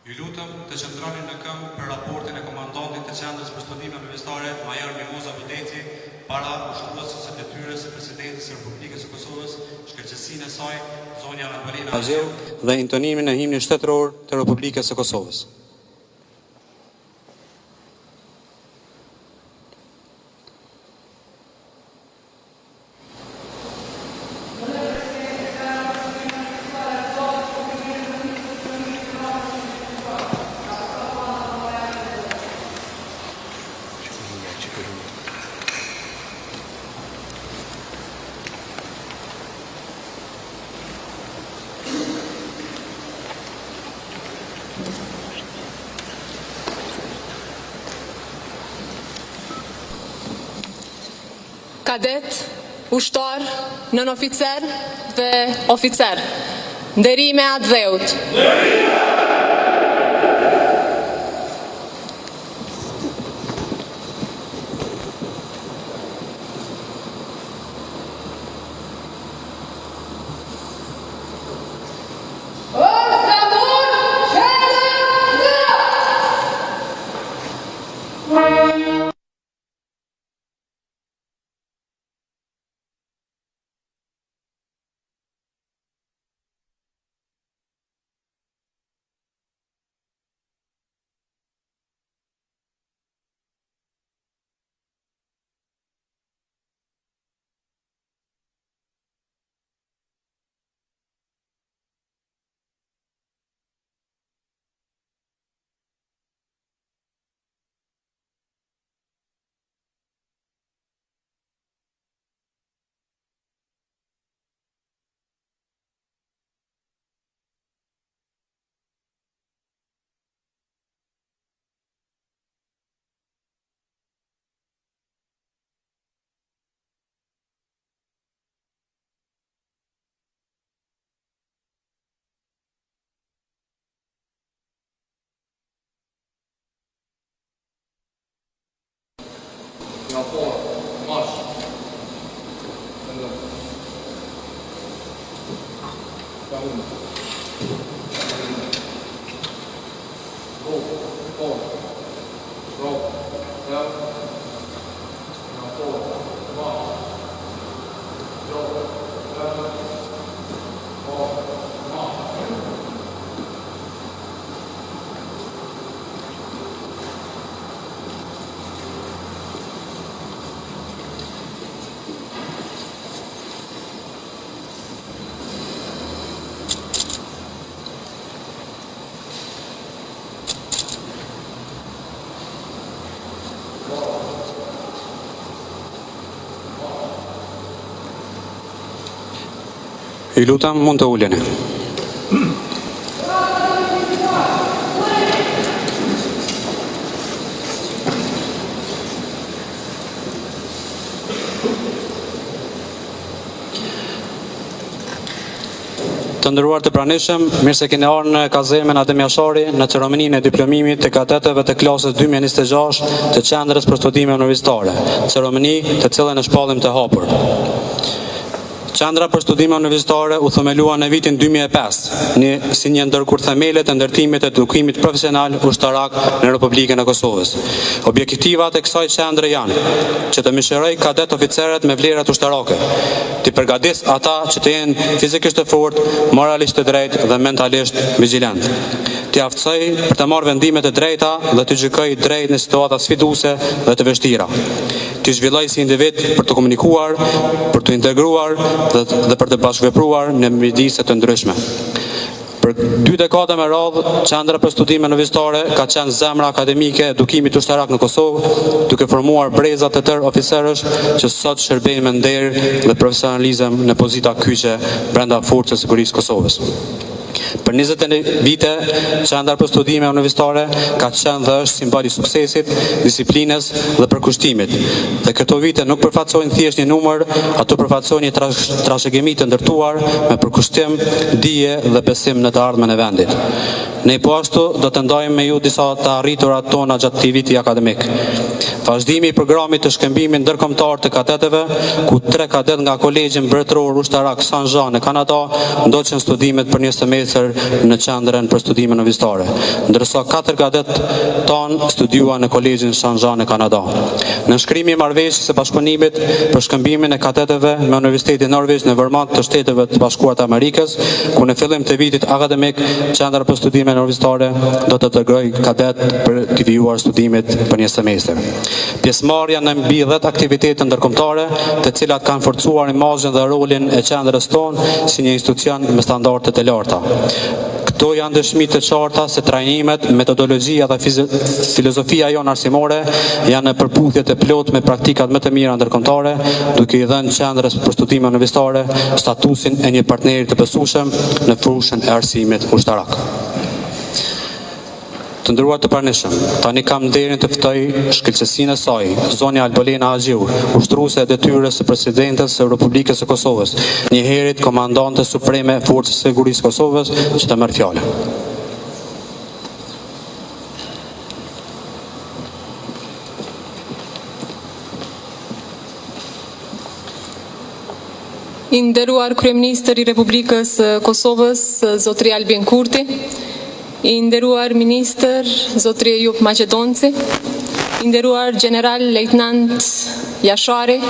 Ju lutem të qëndroni në këmbë për raportin e komandantit të qendrës për studime universitare Major Mimoza Budeci para ushtruesës së detyrës së Presidentit të Republikës së Kosovës, shkëlqësinë e saj, zonja Alberina Azeu dhe intonimin e himnit shtetëror të Republikës së Kosovës. Kadet, ushtar, nën oficer dhe oficer. Nderime atë dheut. Ju lutem, mund të uleni. Të nderuar të pranishëm, mirë se keni ardhur në kazemën Adem Jashari në ceremoninë e diplomimit të kadetëve të klasës 2026 të Qendrës për Studime Universitare, ceremoni të cilën e shpallim të hapur. Qendra për Studime Universitare u themelua në vitin 2005, si një ndër kurthemelet e ndërtimit të edukimit profesional ushtarak në Republikën e Kosovës. Objektivat e kësaj qendre janë që të mishëroj kadet oficerët me vlerat ushtarake, të përgatis ata që të jenë fizikisht të fortë, moralisht të drejtë dhe mentalisht vigjilent. Të aftësoj për të marrë vendimet e drejta dhe të gjykoj drejt në situata sfiduese dhe të vështira. Të zhvilloj si individ për të komunikuar, për të integruar dhe për të bashkëvepruar në mjedise të ndryshme. Për 2 dekada me radhë, Qendra për Studime Universitare ka qenë zemra akademike e edukimit ushtarak në Kosovë, duke formuar breza të tërë oficerësh që sot shërbejnë me nder dhe profesionalizëm në pozita kyçe brenda Forcës së Sigurisë Kosovës. Për 20 vite, Qendra për Studime Universitare ka qenë dhe është simbol i suksesit, disiplinës dhe përkushtimit. Dhe këto vite nuk përfaqësojnë thjesht një numër, ato përfaqësojnë një trashëgimi të ndërtuar me përkushtim, dije dhe besim në të ardhmen e vendit. Ne po ashtu do të ndajmë me ju disa të arriturat tona gjatë këtij viti akademik. Vazhdimi i programit të shkëmbimit ndërkombëtar të kadetëve, ku 3 kadet nga Kolegji Mbretëror Ushtarak Saint-Jean në Kanada ndoqën studimet për një semestër në Qendrën për Studime Universitare, ndërsa 4 kadet tanë studiuan në Kolegjin Saint-Jean në Kanada. Në shkrimi i marrëveshjes së bashkëpunimit për shkëmbimin e kadetëve me Universitetin Norvegjë në Vermont të Shteteve të Bashkuara të Amerikës, ku në fillim të vitit akademik Qendra për Studime Universitare do të dërgojë kadet për të vijuar studimet për një semestër. Pjesëmarrja në mbi 10 aktivitete ndërkombëtare, të cilat kanë forcuar imazhin dhe rolin e qendrës tonë si një institucion me standarde të larta. Këto janë dëshmi të qarta se trajnimet, metodologjia dhe filozofia jonë arsimore janë në përputhje të plot me praktikat më të mira ndërkombëtare, duke i dhënë Qendrës për Studime Universitare statusin e një partneri të besueshëm në fushën e arsimit ushtarak. Të nderuar të pranishëm, tani kam nderin të ftoj shkëlqësinë e saj, zonja Albolena Agjiu, ushtruese e detyrës së Presidentes së Republikës së Kosovës, njëherët komandante supreme e Forcës së Sigurisë Kosovës, që të merr fjalën. I nderuar kryeministër i Republikës së Kosovës, zotri Albin Kurti, i nderuar ministër, zotri Ejup Maqedonci, i nderuar general lejtnant Jashari,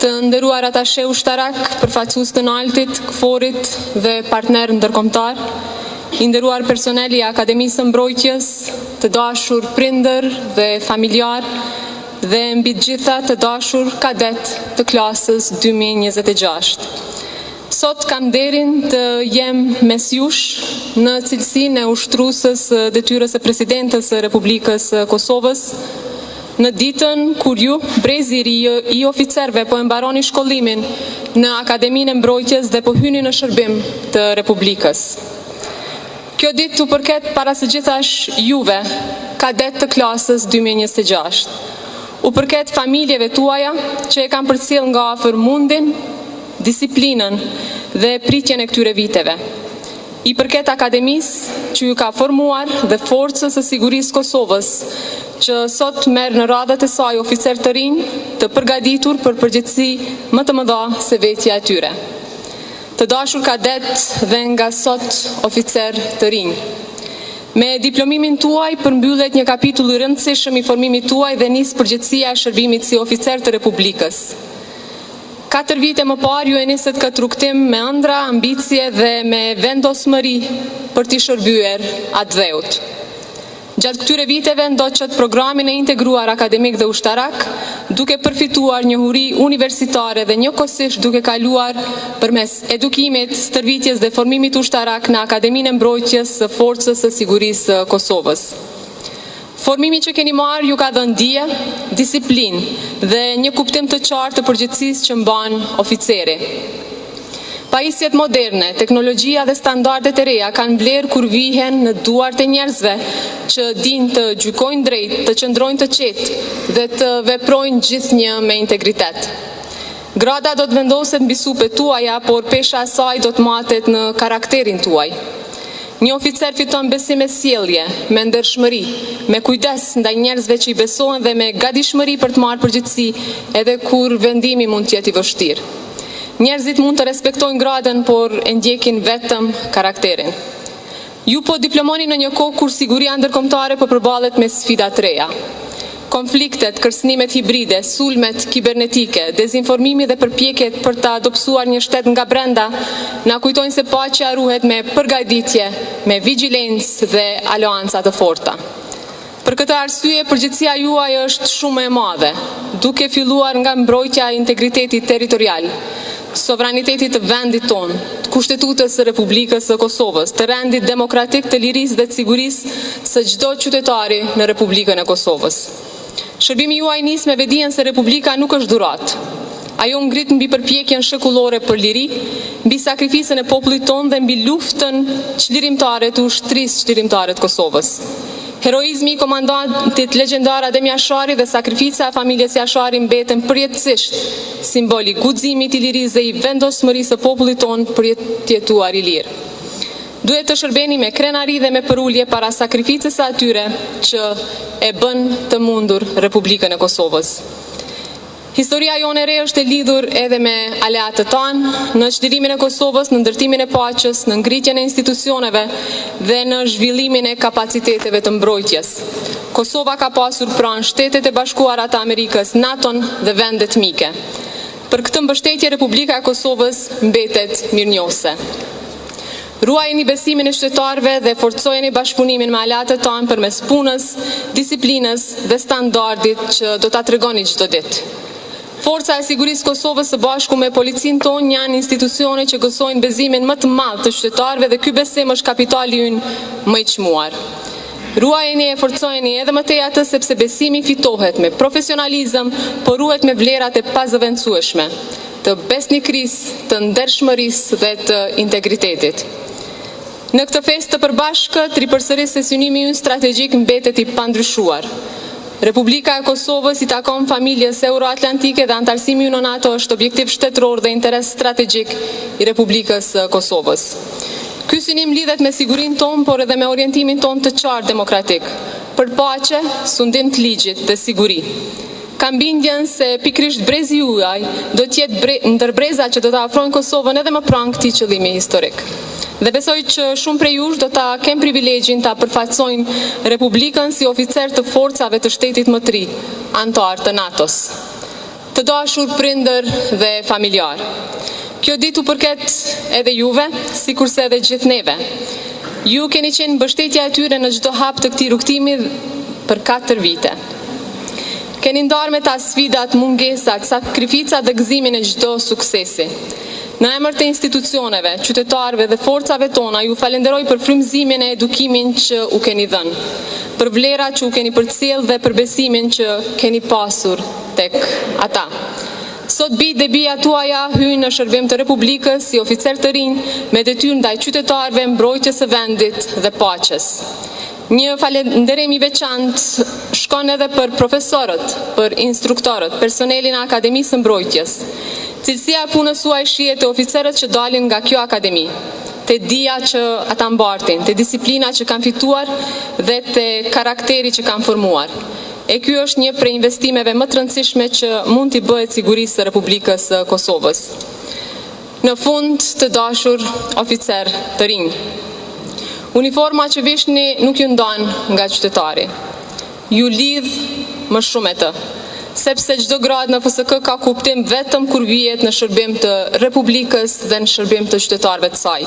të nderuar atashe ushtarak, përfaqësues të naltit, KFOR-it dhe partner ndërkombëtar, i nderuar personeli i Akademisë së Mbrojtjes, të dashur prindër dhe familjar, dhe mbi të gjitha të dashur kadet të klasës 2026. Sot kam nderin të jem mes jush në cilësinë e ushtruesës detyrës së Presidentes së Republikës së Kosovës, në ditën kur ju, brezi i ri i oficerëve, po e mbaroni shkollimin në Akademinë e Mbrojtjes dhe po hyni në shërbim të Republikës. Kjo ditë u përket para së gjithash juve, kadet të klasës 2026. U përket familjeve tuaja që e kanë përcjell nga afër mundin, disiplinën dhe pritjen e këtyre viteve. I përket akademisë që ju ka formuar dhe Forcës së Sigurisë Kosovës, që sot merr në radhët e saj oficer të rinj, të përgatitur për përgjegjësi më të mëdha se vetja e tyre. Të dashur kadet dhe nga sot oficer të rinj. Me diplomimin tuaj përmbyllet një kapitull i rëndësishëm i formimit tuaj dhe nis përgjegjësia e shërbimit si oficer të Republikës. 4 vite më parë ju e nisët këtë rrugtim me ëndra, ambicie dhe me vendosmëri për t'i shërbyer atë dheut. Gjatë këtyre viteve ndoqët programin e integruar akademik dhe ushtarak, duke përfituar njohuri universitare dhe njëkohësisht duke kaluar përmes edukimit, stërvitjes dhe formimit ushtarak në Akademinë e Mbrojtjes së Forcës së Sigurisë së Kosovës. Formimi që keni marrë ju ka dhënë dije, disiplinë dhe një kuptim të qartë të përgjegjësisë që mban oficeri. Pajisjet moderne, teknologjia dhe standardet e reja kanë vlerë kur vihen në duart e njerëzve që dinë të gjykojnë drejt, të qëndrojnë të qetë dhe të veprojnë gjithnjë me integritet. Grada do të vendoset mbi supet tuaja, por pesha e saj do të matet në karakterin tuaj. Një oficer fiton besim me sjellje, me ndershmëri, me kujdes ndaj njerëzve që i besohen dhe me gatishmëri për të marrë përgjegjësi edhe kur vendimi mund të jetë i vështirë. Njerëzit mund të respektojnë gradën, por e ndjekin vetëm karakterin. Ju po diplomoni në një kohë kur siguria ndërkombëtare po përballet me sfida të reja. Konfliktet, kërcënimet hibride, sulmet kibernetike, dezinformimi dhe përpjekjet për të adopsuar një shtet nga brenda na kujtojnë se paqja ruhet me përgatitje, me vigjilencë dhe aleanca të forta. Për këtë arsye, përgjegjësia juaj është shumë e madhe, duke filluar nga mbrojtja e integritetit territorial, sovranitetit të vendit tonë, të Kushtetutës së Republikës së Kosovës, të rendit demokratik të lirisë dhe të sigurisë së çdo qytetari në Republikën e Kosovës. Shërbimi juaj nis me vedijen se Republika nuk është dhuratë. Ajo ngrit mbi përpjekjen shekullore për liri, mbi sakrificën e popullit tonë dhe mbi luftën çlirimtare të ushtrisë çlirimtare të Kosovës. Heroizmi i komandantit legjendar Adem Jashari dhe sakrifica e familjes Jashari mbeten përjetësisht simbol i guximit i lirisë dhe i vendosmërisë së popullit tonë për të jetuar i lirë. Duhet të shërbeni me krenari dhe me përulje para sakrificës së atyre që e bën të mundur Republikën e Kosovës. Historia jonë e re është e lidhur edhe me aleatët tanë, në çlirimin e Kosovës, në ndërtimin e paqes, në ngritjen e institucioneve dhe në zhvillimin e kapaciteteve të mbrojtjes. Kosova ka pasur pranë Shtetet e Bashkuara të Amerikës, NATO-n dhe vendet mike. Për këtë mbështetje, Republika e Kosovës mbetet mirënjohëse. Ruajeni besimin e qytetarëve dhe forcojeni bashkëpunimin me aleatët tanë përmes punës, disiplinës dhe standardit që do ta tregoni çdo ditë. Forca e Sigurisë Kosovës së bashku me policinë tonë janë institucione që gëzojnë bezimin më të madh të qytetarëve dhe ky besim është kapitali ynë më i çmuar. Ruajeni e forcojeni edhe më tej atë sepse besimi fitohet me profesionalizëm, por ruhet me vlerat e pazëvendësueshme, të besnikërisë, të ndershmërisë dhe të integritetit. Në këtë festë të përbashkët, ripërsëris se synimi ynë strategjik mbetet i pandryshuar. Republika e Kosovës i takon familjes euroatlantike dhe antarësimi në NATO është objektiv shtetëror dhe interes strategjik i Republikës së Kosovës. Ky synim lidhet me sigurinë tonë, por edhe me orientimin tonë të qartë demokratik, për paqe, sundim të ligjit dhe siguri. Kam bindjen se pikrisht brezi juaj do të jetë ndër brezat që do të afrojnë Kosovën edhe më pranë këtij qëllimi historik. Dhe besoj që shumë prej jush do ta kenë privilegjin ta përfaqësojnë Republikën si oficer të forcave të shtetit më të ri, antar të NATO-s. Të dashur prindër dhe familjar. Kjo ditë u përket edhe juve, sikurse edhe gjithë neve. Ju keni qenë mbështetja e tyre në çdo hap të këtij rrugtimi për 4 vite. Keni ndarë me ta sfidat, mungesat, sakrificat dhe gëzimin e çdo suksesi. Në emër të institucioneve, qytetarëve dhe forcave tona, ju falenderoj për frymëzimin e edukimin që u keni dhënë, për vlerat që u keni përcjell dhe për besimin që keni pasur tek ata. Sot bijtë dhe bija tuaja hyjnë në shërbim të Republikës si oficer të rinj me detyrë ndaj qytetarëve, mbrojtjes së vendit dhe paqes. Një falenderim i veçantë shkon edhe për profesorët, për instruktorët, personelin e Akademisë së Mbrojtjes. Cilësia e punës suaj shihet te oficerët që dalin nga kjo akademi, te dija që ata mbartin, te disiplina që kanë fituar dhe te karakteri që kanë formuar. E ky është një prej investimeve më të rëndësishme që mund t'i bëhet sigurisë së Republikës së Kosovës. Në fund, të dashur oficer të rinj, uniforma që vishni nuk ju ndan nga qytetari. Ju lidh më shumë e të, sepse çdo gradë në FSK ka kuptim vetëm kur vihet në shërbim të Republikës dhe në shërbim të qytetarëve të saj.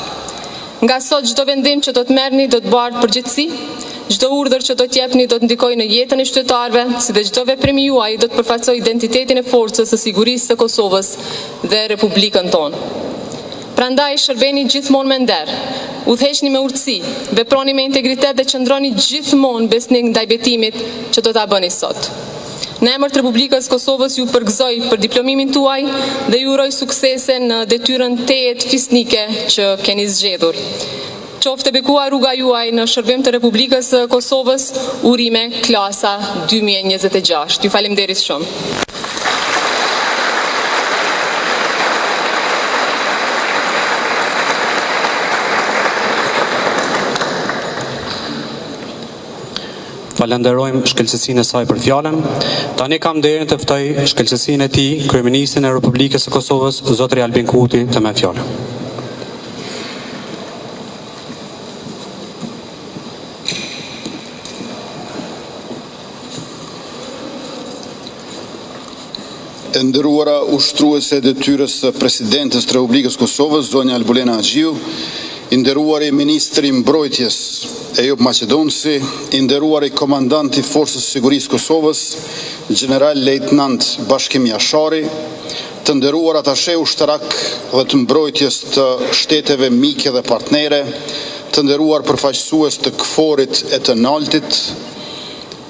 Nga sot çdo vendim që do të merrni do të bartë përgjegjësi, çdo urdhër që do të jepni do të ndikojë në jetën e qytetarëve, si dhe çdo veprim juaj do të përfaqësojë identitetin e forcës së sigurisë së Kosovës dhe Republikën tonë. Prandaj shërbeni gjithmonë me nder, udhëheqni me urtësi, veproni me integritet dhe qëndroni gjithmonë besnik ndaj betimit që do ta bëni sot. Në emër të Republikës Kosovës ju përgëzoj për diplomimin tuaj dhe ju uroj suksese në detyrën tejet fisnike që keni zgjedhur. Qoftë e bekuar rruga juaj në shërbim të Republikës Kosovës, urime klasa 2026. Ju faleminderit shumë. Falenderojmë shkencësinë e saj për fjalën. Tani kam nderin të ftoj shkencësinë e tij, kryeministrin e Republikës së Kosovës, zotri Albin Kurti, të merr fjalën. E nderuara ushtruese e detyrës së presidentes të Republikës Kosovës, zonja Albulena Haxhiu, i nderuari ministri i mbrojtjes Ejop Maqedonci, i nderuari komandanti i Forcës së Sigurisë Kosovës, general lejtnant Bashkim Jashari, të nderuar atashe ushtarak dhe të mbrojtjes të shteteve mike dhe partnere, të nderuar përfaqësues të KFOR-it e të NALT-it,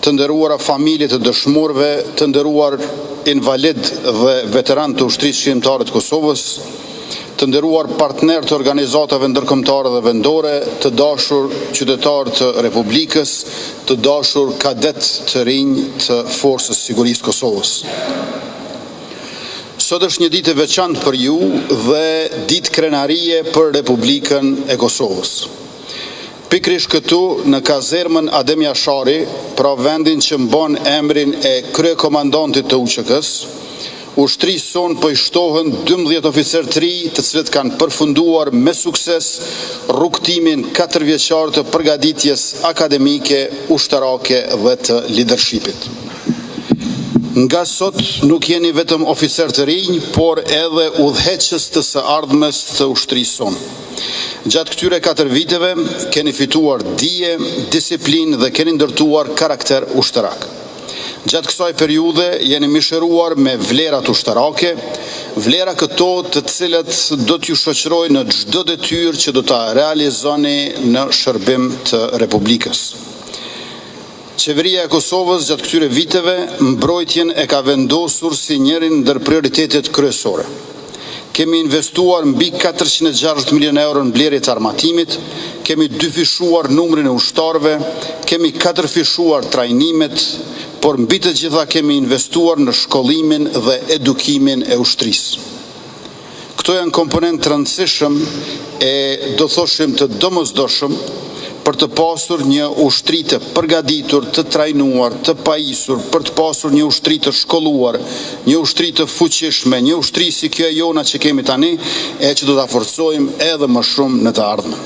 të nderuara familje të dëshmorëve, të nderuar invalid dhe veteran të ushtrisë shqiptare të Kosovës, të nderuar partner të organizatave ndërkombëtare dhe vendore, të dashur qytetarë të Republikës, të dashur kadet të rinj të Forcës së Sigurisë Kosovës. Sot është një ditë e veçantë për ju dhe ditë krenarie për Republikën e Kosovës. Pikrish këtu në kazermën Adem Jashari, pra vendin që mban emrin e kryekomandantit të UÇK-s, ushtrisë sonë po i shtohen 12 oficer të ri, të cilët kanë përfunduar me sukses rrugtimin 4 vjeçar të përgatitjes akademike, ushtarake dhe të leadershipit. Nga sot nuk jeni vetëm oficer të rinj, por edhe udhëheqës të së ardhmes të ushtrisë sonë. Gjatë këtyre 4 viteve keni fituar dije, disiplinë dhe keni ndërtuar karakter ushtarak. Gjatë kësaj periude jeni mishëruar me vlerat ushtarake, vlera këto të cilët do t'ju shoqërojnë në çdo detyrë që do ta realizoni në shërbim të Republikës. Qeveria e Kosovës gjatë këtyre viteve mbrojtjen e ka vendosur si njërin ndër prioritetet kryesore. Kemi investuar mbi 460 milion euro në blerje të armatimit, kemi dyfishuar numrin e ushtarëve, kemi 4fishuar trajnimet, por mbi të gjitha kemi investuar në shkollimin dhe edukimin e ushtrisë. Këto janë komponent të rëndësishëm e do thoshim të domosdoshëm për të pasur një ushtri të përgatitur, të trajnuar, të pajisur, për të pasur një ushtri të shkolluar, një ushtri të fuqishme, një ushtri si kjo e jona që kemi tani e që do ta forcojmë edhe më shumë në të ardhmen.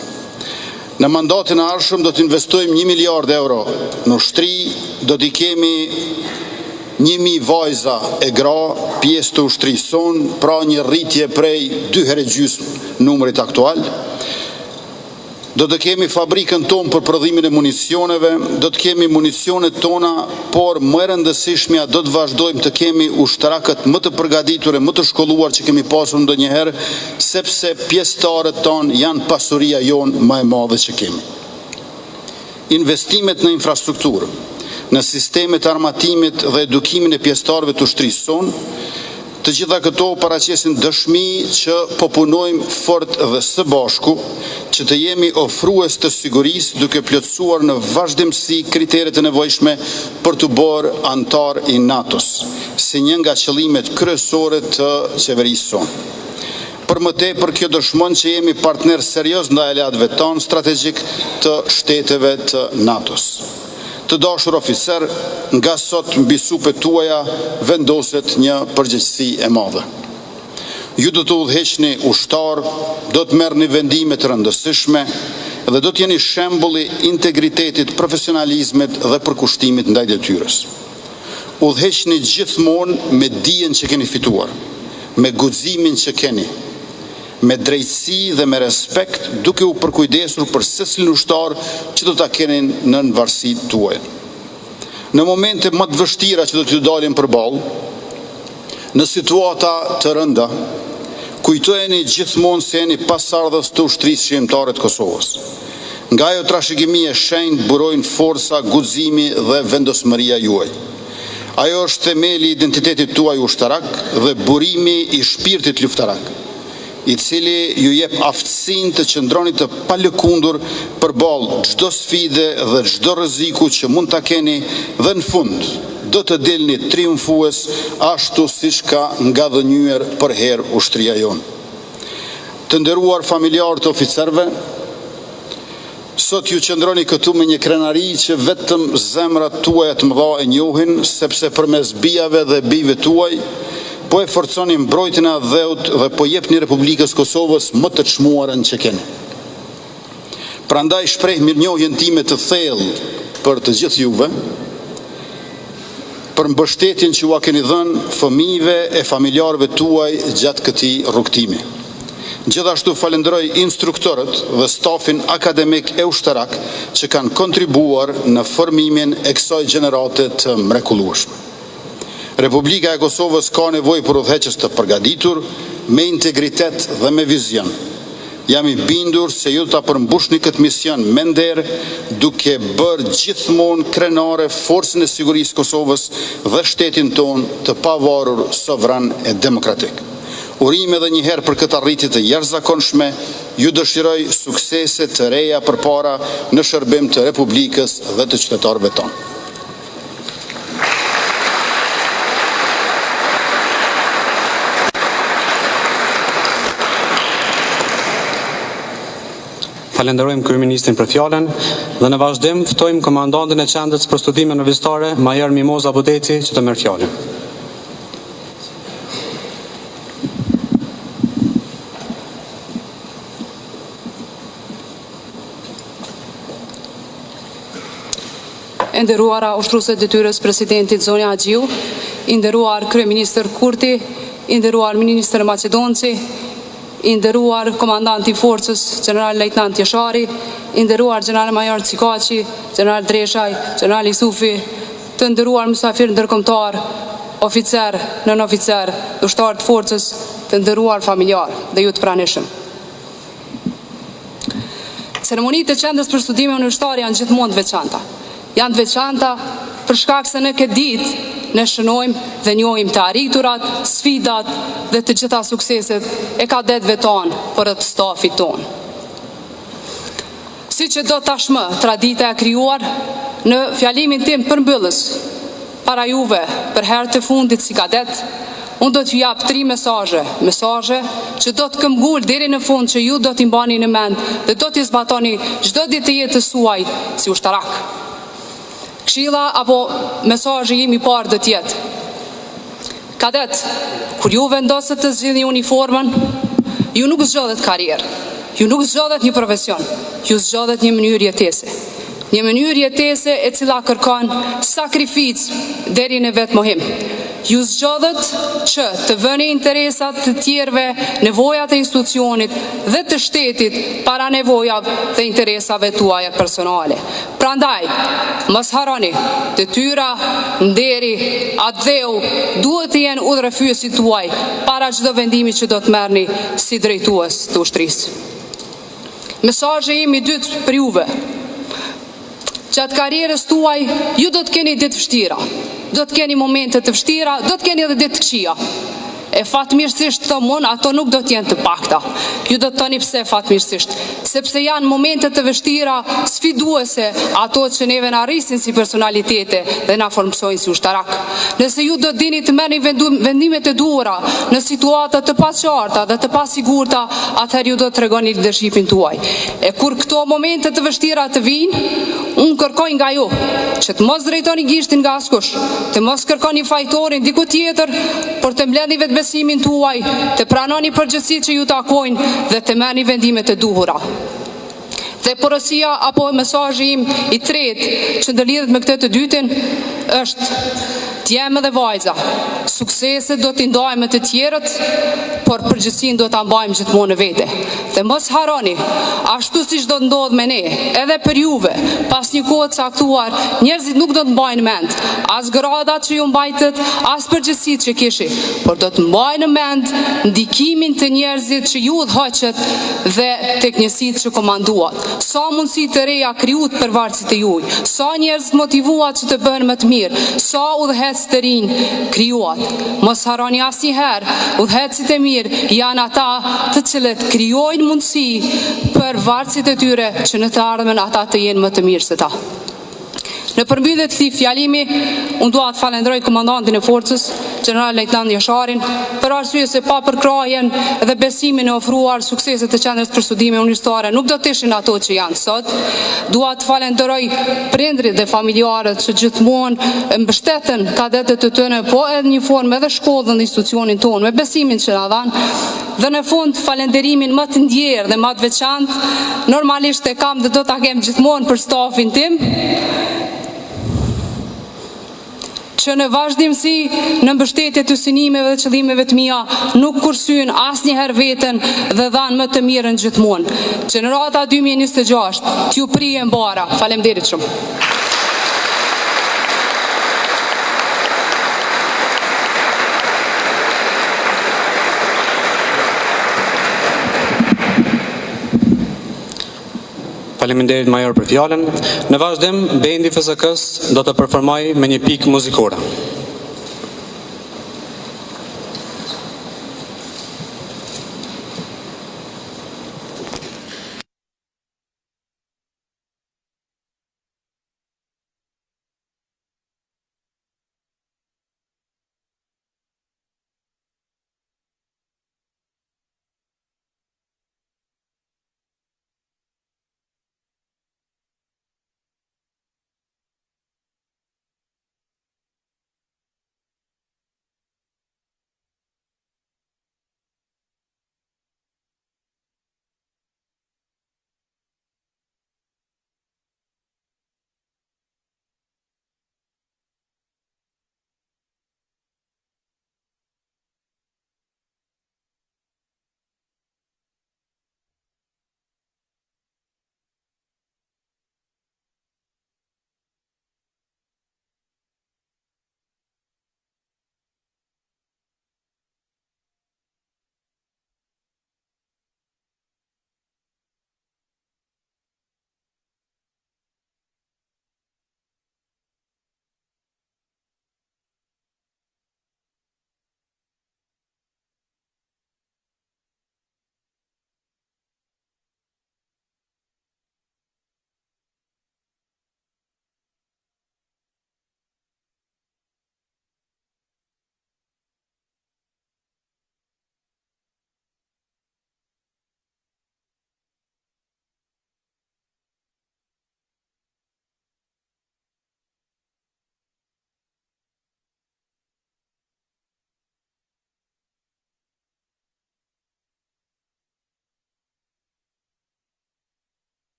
Në mandatin e ardhshëm do të investojmë 1 miliard euro në ushtri, do t'i kemi 1000 vajza e gra, pjesë të ushtrisë sonë, pra një rritje prej 2 herë gjysmë numrit aktual. Do të kemi fabrikën tonë për prodhimin e municioneve, do të kemi municionet tona, por më e rëndësishmja do të vazhdojmë të kemi ushtarakët më të përgatitur e më të shkolluar që kemi pasur ndonjëherë, sepse pjesëtarët tonë janë pasuria jonë më e madhe që kemi. Investimet në infrastrukturë, në sistemet e armatimit dhe edukimin e pjesëtarëve të ushtrisë sonë, të gjitha këto paraqesin dëshmi që po punojmë fort dhe së bashku, që të jemi ofrues të sigurisë duke plotësuar në vazhdimsi kriteret e nevojshme për të bërë antar i NATO-s, si një nga qëllimet kryesore të qeverisë sonë. Për më tepër kjo dëshmon që jemi partner serioz ndaj aleatëve tonë strategjik të shteteve të NATO-s. Të dashur oficer, nga sot mbi supet tuaja vendoset një përgjegjësi e madhe. Ju do të udhëheqni ushtar, do të merrni vendime të rëndësishme dhe do të jeni shembull i integritetit, profesionalizmit dhe përkushtimit ndaj detyrës. Udhëheqni gjithmonë me dijen që keni fituar, me guximin që keni, me drejtësi dhe me respekt, duke u përkujdesur për secilin ushtar që do ta keni në varësitë tuaja. Në momente më të vështira që do t'ju dalin përballë, në situata të rënda, kujtojeni gjithmonë se jeni pasardhës të ushtrisë shqiptare të Kosovës. Nga ajo trashëgimi e shenjtë burojnë forca, guximi dhe vendosmëria juaj. Ajo është themeli i identitetit tuaj ushtarak dhe burimi i shpirtit luftarak, i cili ju jep aftësinë të qëndroni të palëkundur përballë çdo sfide dhe çdo rreziku që mund ta keni dhe në fund do të dilni triumfues ashtu siç ka ngadhënyer për herë ushtria jonë. Të nderuar familjarë të oficerëve, sot ju qëndroni këtu me një krenari që vetëm zemrat tuaja të mëdha e njohin, sepse përmes bijave dhe bijve tuaj po e forconi mbrojtjen e dheut dhe po jepni Republikës Kosovës më të çmuarën që keni. Prandaj shpreh mirënjohjen time të thellë për të gjithë juve, për mbështetjen që ua keni dhënë fëmijëve e familjarëve tuaj gjatë këtij rrugtimi. Gjithashtu falenderoj instruktorët dhe stafin akademik e ushtarak që kanë kontribuar në formimin e kësaj gjenerate të mrekullueshme. Republika e Kosovës ka nevojë për udhëheqës të përgatitur, me integritet dhe me vizion. Jam i bindur se ju ta përmbushni këtë mision me nder, duke bërë gjithmonë krenare forcën e sigurisë Kosovës dhe shtetin tonë të pavarur, sovran e demokratik. Urime edhe një herë për këtë arritje të jashtëzakonshme, ju dëshiroj suksese të reja përpara në shërbim të Republikës dhe të qytetarëve tonë. Falenderojmë kryeministrin për fjalën dhe në vazhdim ftojmë komandantin e qendrës për studime universitare, Major Mimoza Budeci, që të merr fjalën. E nderuara ushtruese e detyrës presidentit Zonja Agjiu, i nderuar kryeministër Kurti, i nderuar ministër Maqedonci, i nderuar komandanti forcës, general lejtnant Jeshari, i nderuar general major Cikaçi, general Dreshaj, general Isufi, të nderuar mysafir ndërkombëtar, oficer, nën oficer, ushtar të forcës, të nderuar familjar dhe ju të pranishëm. Ceremonitë e qendrës për studime universitare janë gjithmonë të veçanta. Janë të veçanta për shkak se në këtë ditë ne shënojmë dhe njohim të arriturat, sfidat dhe të gjitha sukseset e kadetëve tonë për të stafit tonë. Si që do tashmë tradita e krijuar, në fjalimin tim përmbyllës para juve për herë të fundit si kadet, unë do t'ju jap 3 mesazhe që do të këmbgul deri në fund që ju do t'i mbani në mend dhe do t'i zbatoni çdo ditë të jetës suaj si ushtarak. Këshilla apo mesazhi im i parë do të jetë: kadet, kur ju vendoset të zgjidhni uniformën, ju nuk zgjodhet karrierë, ju nuk zgjodhet një profesion, ju zgjodhet një mënyrë jetese. Një mënyrë jetese e cila kërkon sakrificë deri në vetë mohim. Ju zgjodhet që të vëni interesat të tjerëve, nevojat e institucionit dhe të shtetit para nevojave dhe interesave tuaja personale. Prandaj, mos harroni, detyra, nderi, adheu duhet të jenë udhërefyesit tuaj para çdo vendimi që do të merrni si drejtues të ushtrisë. Mesazhi im i dytë për juve: gjatë karrierës tuaj, ju do të keni ditë vështira, do të keni momente të vështira, do të keni edhe ditë të këqija. E fatmirësisht thomon, ato nuk do të jenë të pakta. Ju do të thoni pse fatmirësisht, sepse janë momente të vështira, sfiduese, ato që neve na rrisin si personalitete dhe na formsojnë si ushtarak. Nëse ju do dini të merrni vendimet e duhura në situata të paqarta dhe të pasigurta, atëherë ju do të tregoni leadershipin tuaj. E kur këto momente të vështira të vinë, unë kërkoj nga ju që të mos drejtoni gishtin nga askush, të mos kërkoni fajtorin diku tjetër, por të mbledhni vetë besimin tuaj, të pranoni përgjegjësitë që ju takojnë dhe të merrni vendimet e duhura. Dhe porosia apo mesazhi im i tretë që ndërlidhet me këtë të dytin është: djemë dhe vajza, sukseset do t'i ndajmë të tjerët, por përgjithësinë do t'a mbajmë gjithmonë në vete. Dhe mos harroni, ashtu siç do të ndodh me ne, edhe për juve, pas një kohe të caktuar, njerëzit nuk do të mbajnë mend as gradat që ju mbajtët, as përgjithësitë që kishi, por do të mbajnë mend ndikimin të njerëzit që ju udhëhoqet dhe teknjësitë që komanduat. Sa mundësi të reja krijuat për varësit e juaj, sa njerëz motivuat që të bëhen më të mirë, sa udhëhec udhëhec të rinj krijohet. Mos harroni asnjëherë, udhëhecit e mirë janë ata të cilët krijojnë mundësi për varësit e tyre që në të ardhmen ata të jenë më të mirë se ta. Në përmbyllje të këtij fjalimi, unë dua të falenderoj komandantin e forcës, General Lejtnant Jasharin, për arsye se pa përkrahjen dhe besimin e ofruar, sukseset e qendrës për studime universitare nuk do të ishin ato që janë sot. Dua të falenderoj prindrit dhe familjarët që gjithmonë mbështeten kadetët e tyre, po edhe një formë edhe shkollën dhe institucionin tonë me besimin që na dhanë. Dhe në fund, falenderimin më të ndjerë dhe më të veçantë, normalisht e kam dhe do ta kem gjithmonë për stafin tim, që në vazhdimsi në mbështetje të synimeve dhe qëllimeve të mia nuk kursyn asnjëherë veten dhe dhanë më të mirën gjithmonë. Gjenerata 2026, t'ju prijem bara. Faleminderit shumë. Faleminderit major për fjalën. Në vazhdim, bendi FSK-s do të performoj me një pikë muzikore.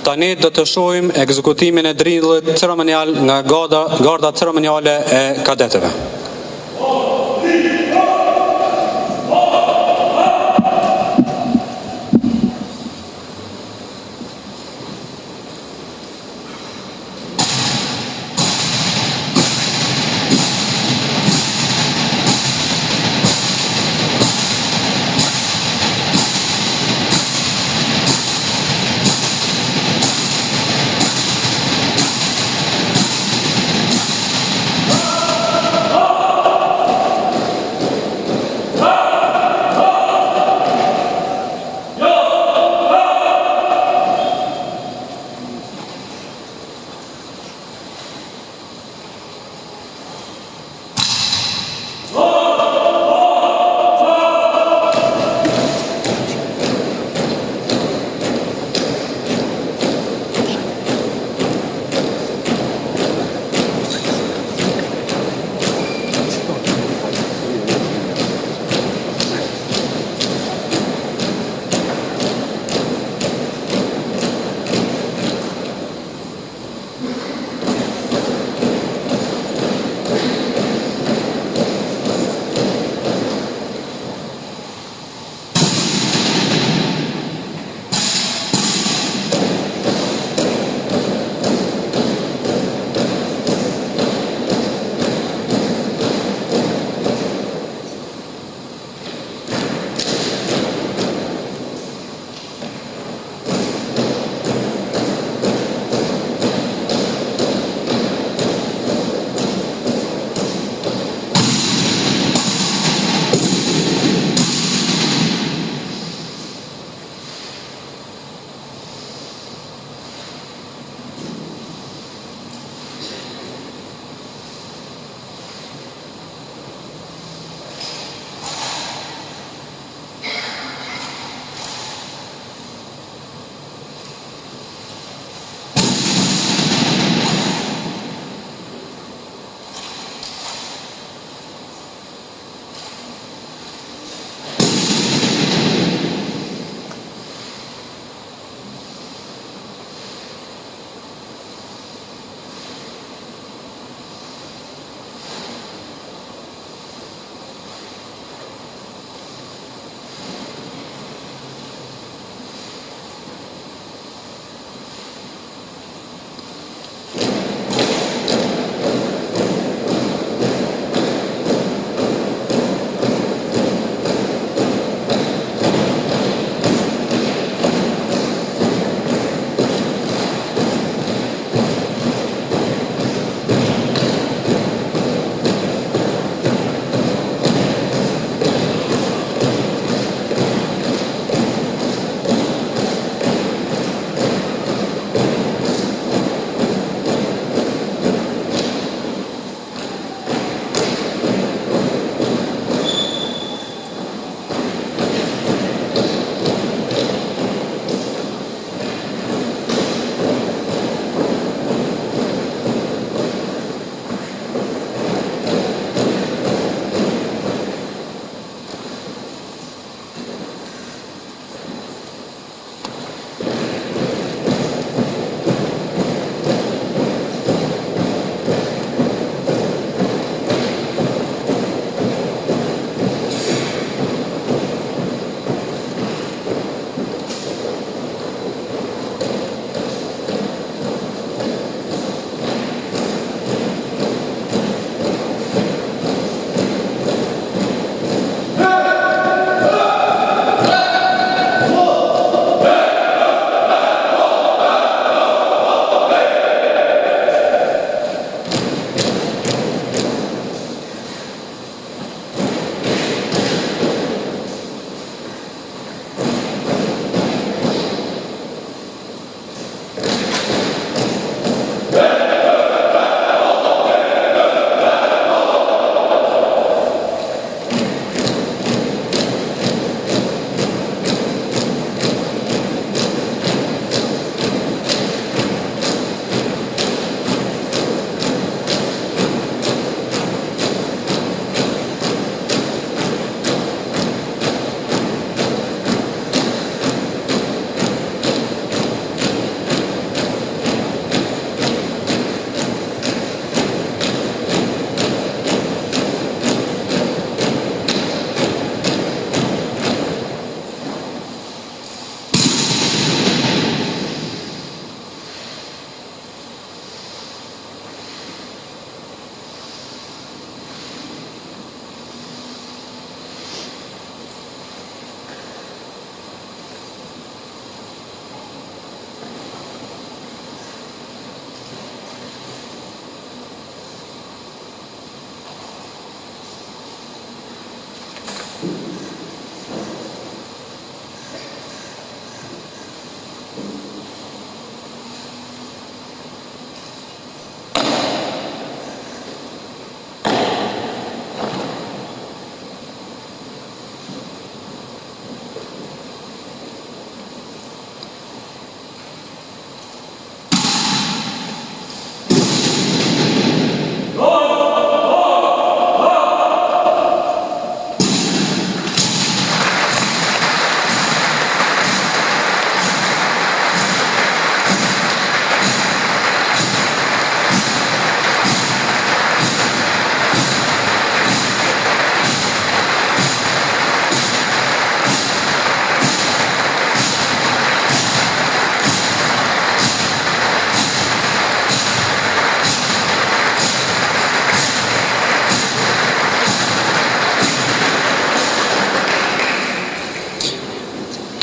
Tani do të shohim ekzekutimin e dridhullit ceremonial nga garda ceremoniale e kadetëve. Oh!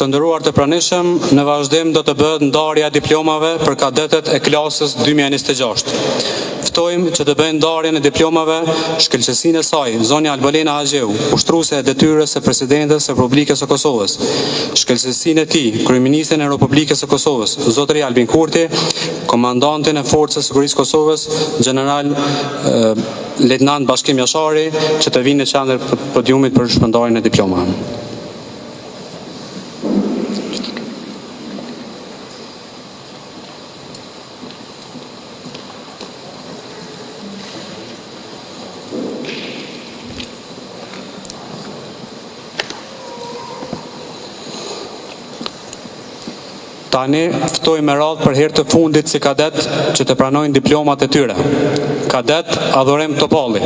Të nderuar të pranishëm, në vazhdim do të bëhet ndarja e diplomave për kadetët e klasës 2026. Ftojmë që të bëjnë ndarjen e diplomave shkëlqësinë e saj, zonja Albalena Haxheu, ushtruese e detyrës së Presidentes së Republikës së Kosovës. Shkëlqësinë e tij, Kryeministrin e Republikës së Kosovës, zotëri Albin Kurti, komandantin e Forcës së Sigurisë Kosovës, general Lejtnant Bashkim Jashari, që të vinë në qendër podiumit për shpërndarjen e diplomave. Tani ftoj me radhë për herë të fundit si kadet që të pranojnë diplomat e tyre. Kadet Adhurim Topalli.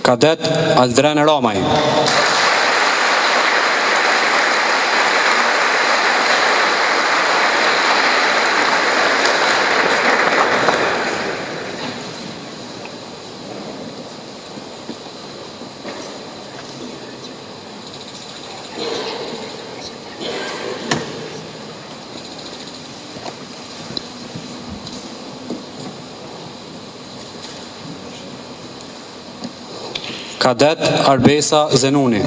Kadet Aldren Ramaj. Kadet Arbesa Zenuni.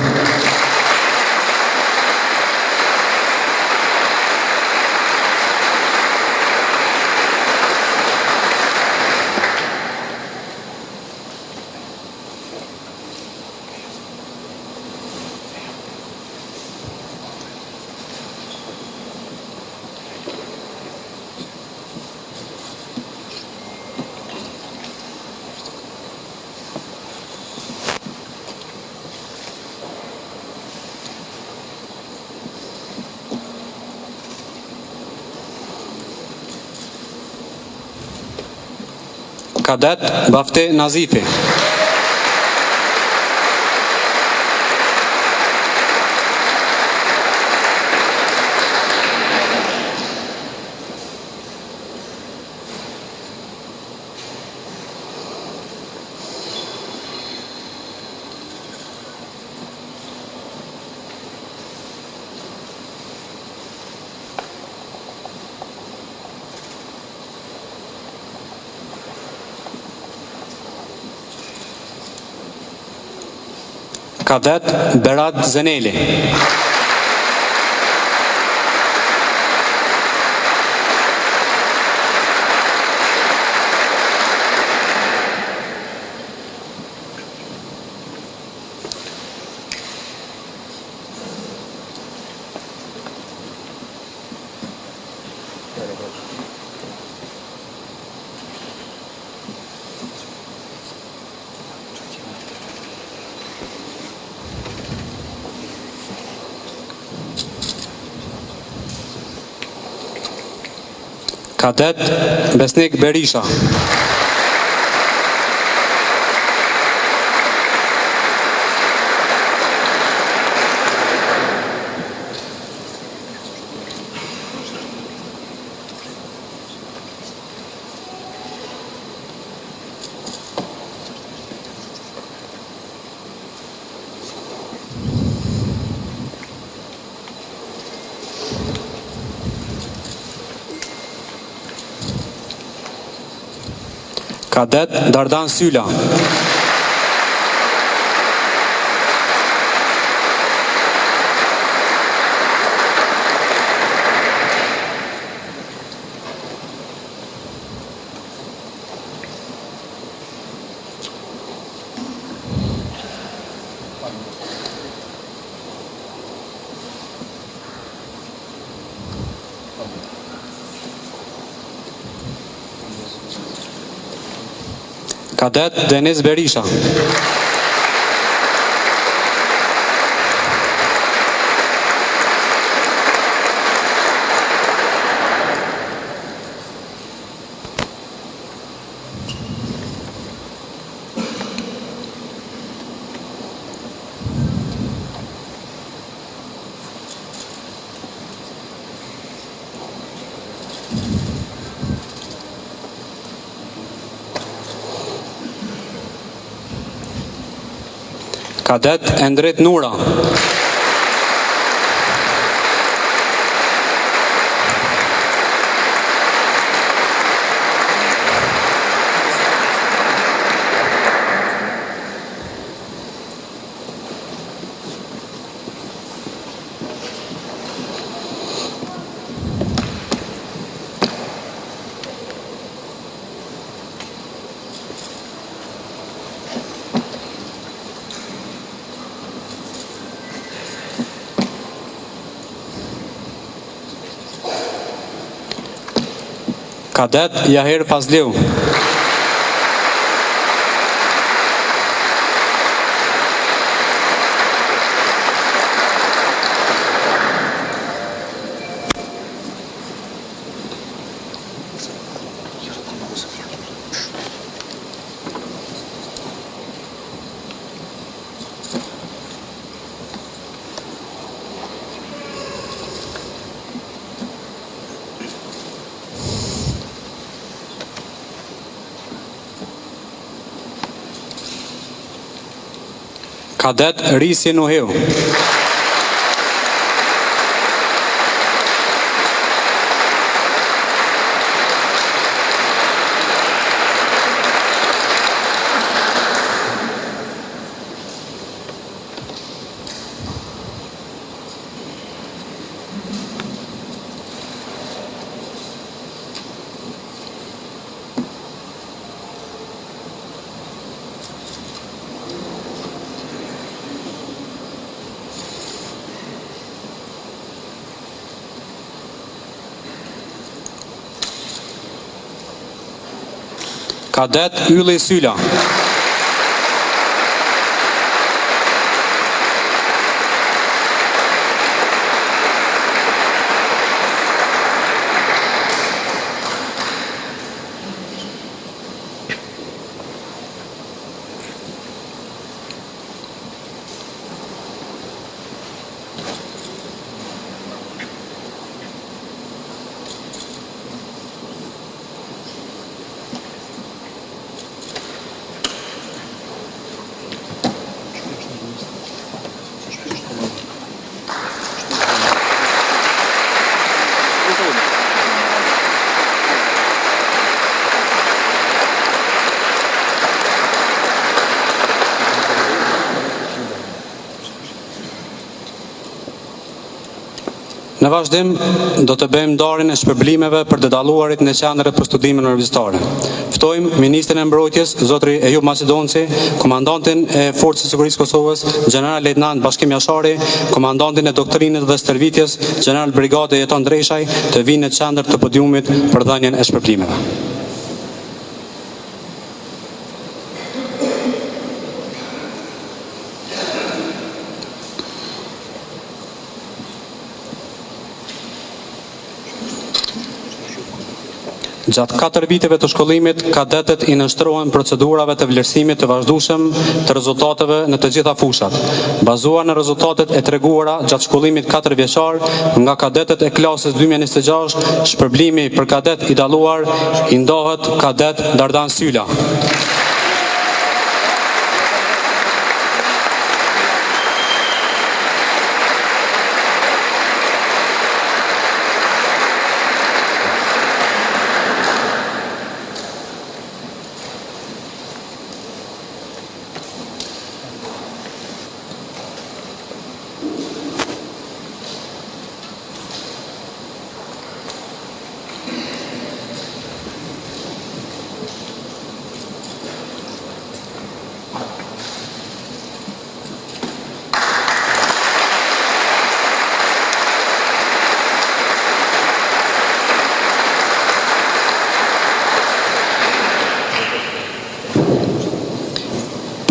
Kadet Bafte Nazifi. Kadet Berat Zeneli. Kadet Besnik Berisha. Kadet Dardan Syla. Kadet Deniz Berisha. Kadet Endrit Nura. Kadet Jahir Fazliu. Kadet Risi Nuhiu. Kadet Ylli Syla. Në vazhdim, do të bëjmë ndarjen e shpërblimeve për dedaluarit në qendrët për studime universitare. Ftojmë Ministrin e Mbrojtjes, Zotri Ejub Maqedonci, Komandantin e Forcës së Sigurisë Kosovës, General Lejtnant Bashkim Jashari, Komandantin e Doktrinit dhe Stërvitjes, General Brigade Jeton Dreshaj, të vinë në qendër të podiumit për dhënien e shpërblimeve. Gjatë 4 viteve të shkollimit, kadetët i nënshtrohen procedurave të vlerësimit të vazhdueshëm të rezultateve në të gjitha fushat, bazuar në rezultatet e treguara gjatë shkollimit 4 vjeçar nga kadetët e klasës 2026, shpërblimi për kadet i dalluar i ndohet kadet Dardan Syla.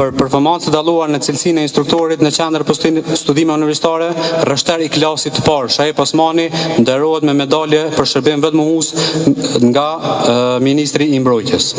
Për performancë të dalluar në cilësinë e instruktorit në qendër për studime universitare, rreshter i klasit të parë, Shaip Osmani, nderohet me medalje për shërbim vetmues nga Ministri i Mbrojtjes.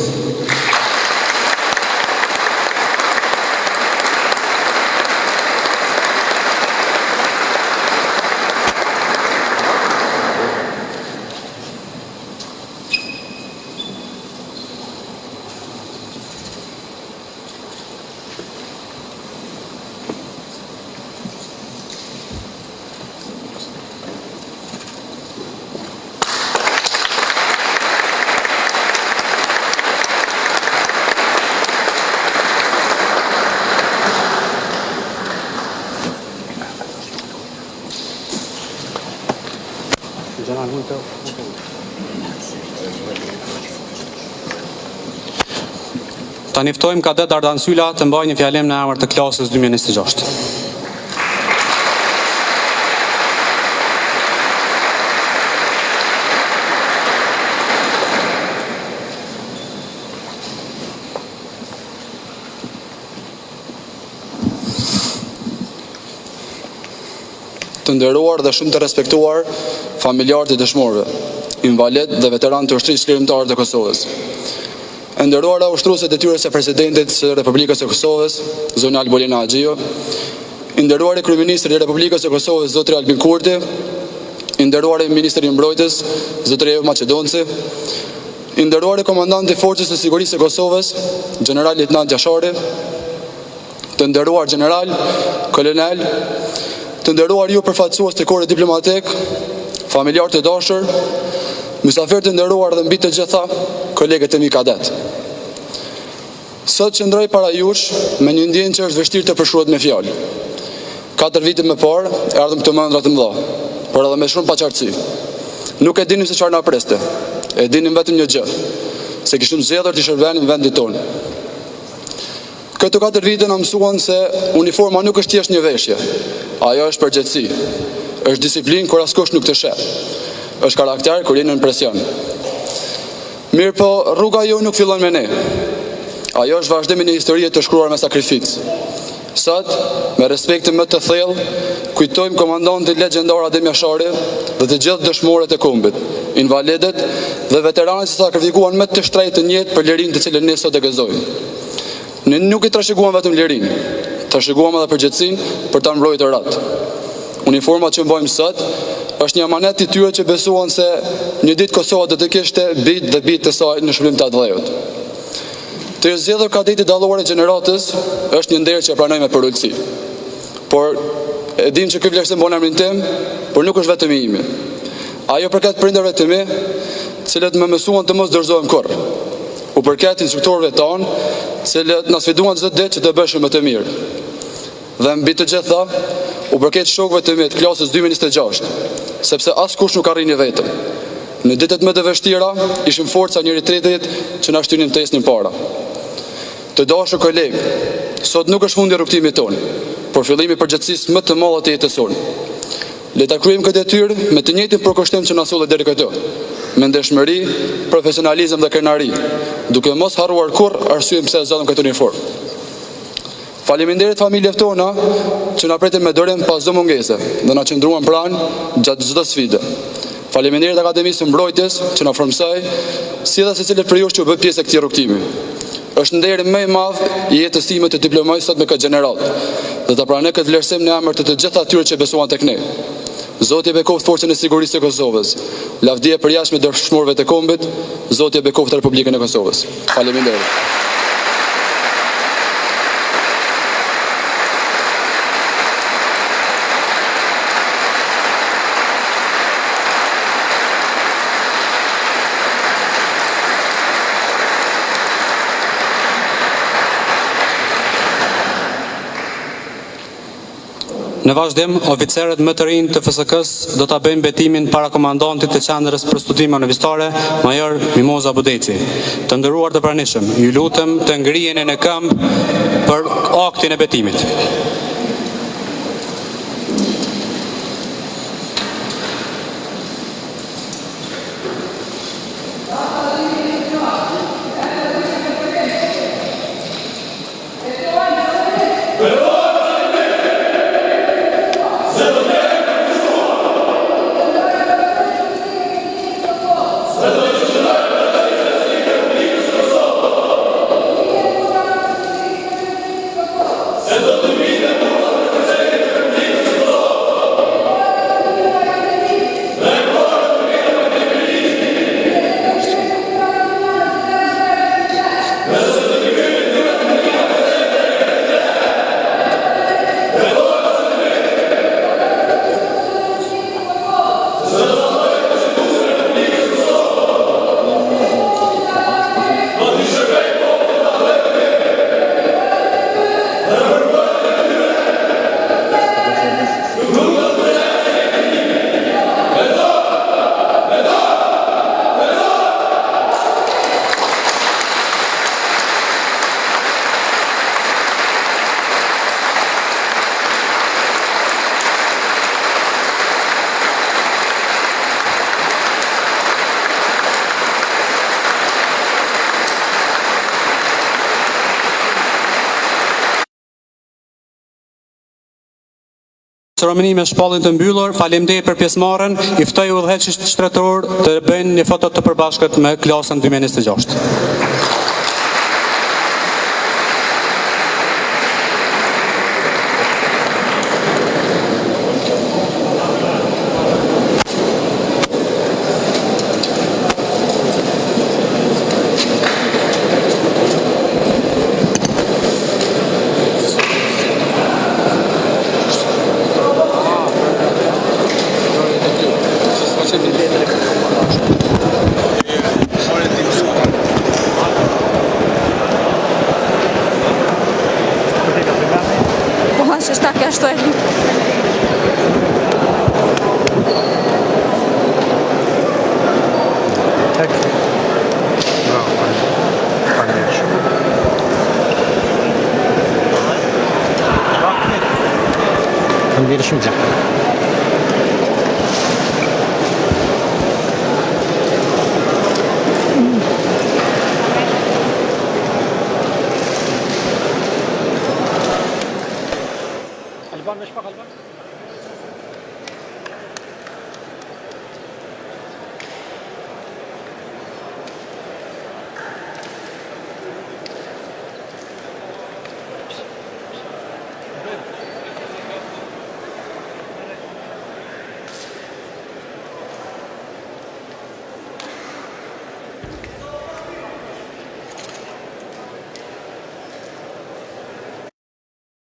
Ta njoftojmë kadet Ardan Syla të mbajë një fjalim në emër të klasës 2026. Të nderuar dhe shumë të respektuar familjarë të dëshmorëve, invalid dhe veteran të ushtrisë lirimtare të Kosovës. E nderuara ushtruese detyrës së presidentit të Republikës së Kosovës, zonja Albolina Haxhiu, i nderuari kryeministri i Republikës së Kosovës, zotri Albin Kurti, i nderuari ministri i mbrojtjes, zotri Joop Maqedonci, i nderuari komandanti i Forcës së Sigurisë së Kosovës, general lejtnant Gjashari, të nderuar general, kolonel, të nderuar ju përfaqësues të korit diplomatik, familjarë të dashur, mysafirë të nderuar dhe mbi të gjitha, kolegët e mi kadet. Sot qëndroj para jush me një ndjenjë që është vështirë të përshkruhet me fjalë. 4 vite më parë erdhëm këto mëndra të mëdha, por edhe me shumë paqartësi. Nuk e dinim se çfarë na preste. E dinim vetëm një gjë, se kishim zgjedhur të shërbenim vendit tonë. Këto 4 vite na mësuan se uniforma nuk është thjesht një veshje. Ajo është përgjegjësi. Është disiplinë kur askush nuk të sheh. Është karakter kur jeni në presion. Mirë po, rruga jo nuk fillon me ne. Ajo është vazhdimi një historie të shkruar me sakrificë. Sot, me respektin më të thellë, kujtojmë komandantin legjendar Adem Jashari dhe të gjithë dëshmorët e kombit, invalidët dhe veteranët që sakrifikuan më të shtrenjtë në jetë për lirinë të cilën ne sot e gëzojmë. Ne nuk i trashëguam vetëm lirinë, trashëguam edhe përgjegjësinë për ta mbrojtur atë. Uniforma që mbajmë sot është një amanet i tyre që besuan se një ditë Kosova do të kishte bijt dhe bijt të saj në shpërblim të atdhejut. Të zgjedhur kadeti dallore gjeneratës është një nder që pranoj me përulësi. Por e dim që ky vlerësim bon emrin tim, por nuk është vetëm i imi. Ajo përket prindërve të mi, cilët më mësuan të mos dorëzohem kurrë. U përket instruktorëve tanë, cilët na sfiduan çdo ditë që të bëshim më të mirë. Dhe mbi të gjitha, u përket shokëve të mi të klasës 2026, sepse askush nuk arrini vetëm. Në ditët më të vështira, ishim forca njëri tjetrit që na shtynin tesnin para. Të dashur kolegë, sot nuk është fundi i rrugtimit tonë, por fillimi i përgjegjësisë më të madhe të jetës sonë. Le ta kryejmë këtë detyrë me të njëjtin përkushtim që na solli deri këtu, me ndershmëri, profesionalizëm dhe krenari, duke mos harruar kurrë arsyeën pse zgjatëm këtë uniformë. Faleminderit familjeve tona që na pritin me dorim pas çdo mungese dhe na qëndruan pranë gjatë çdo sfide. Faleminderit Akademisë së Mbrojtjes që na frymësoi, si dhe secili prej jush që u bë pjesë e këtij rrugtimi. Është nderi më i madh i jetës time të diplomoj sot me këtë gjenerat dhe ta pranoj këtë vlerësim në emër të gjithë atyre që besuan tek ne. Zoti e bekoft Forcën e Sigurisë së Kosovës. Lavdi e përjashme dëshmorëve të kombit. Zoti e bekoft Republikën e Kosovës. Faleminderit. Në vazhdim, oficerët më të rinj të FSK-s do ta bëjnë betimin para komandantit të qendrës për studime universitare, major Mimoza Budeci. Të nderuar të pranishëm, ju lutem të ngriheni në këmbë për aktin e betimit. Se do të vinë ceremoni me shpallin të mbyllur. Faleminderit për pjesëmarrjen. I ftoj udhëheqësit shtretëror të bëjnë një foto të përbashkët me klasën 2026. Që shta kështu e Faleminderit shumë.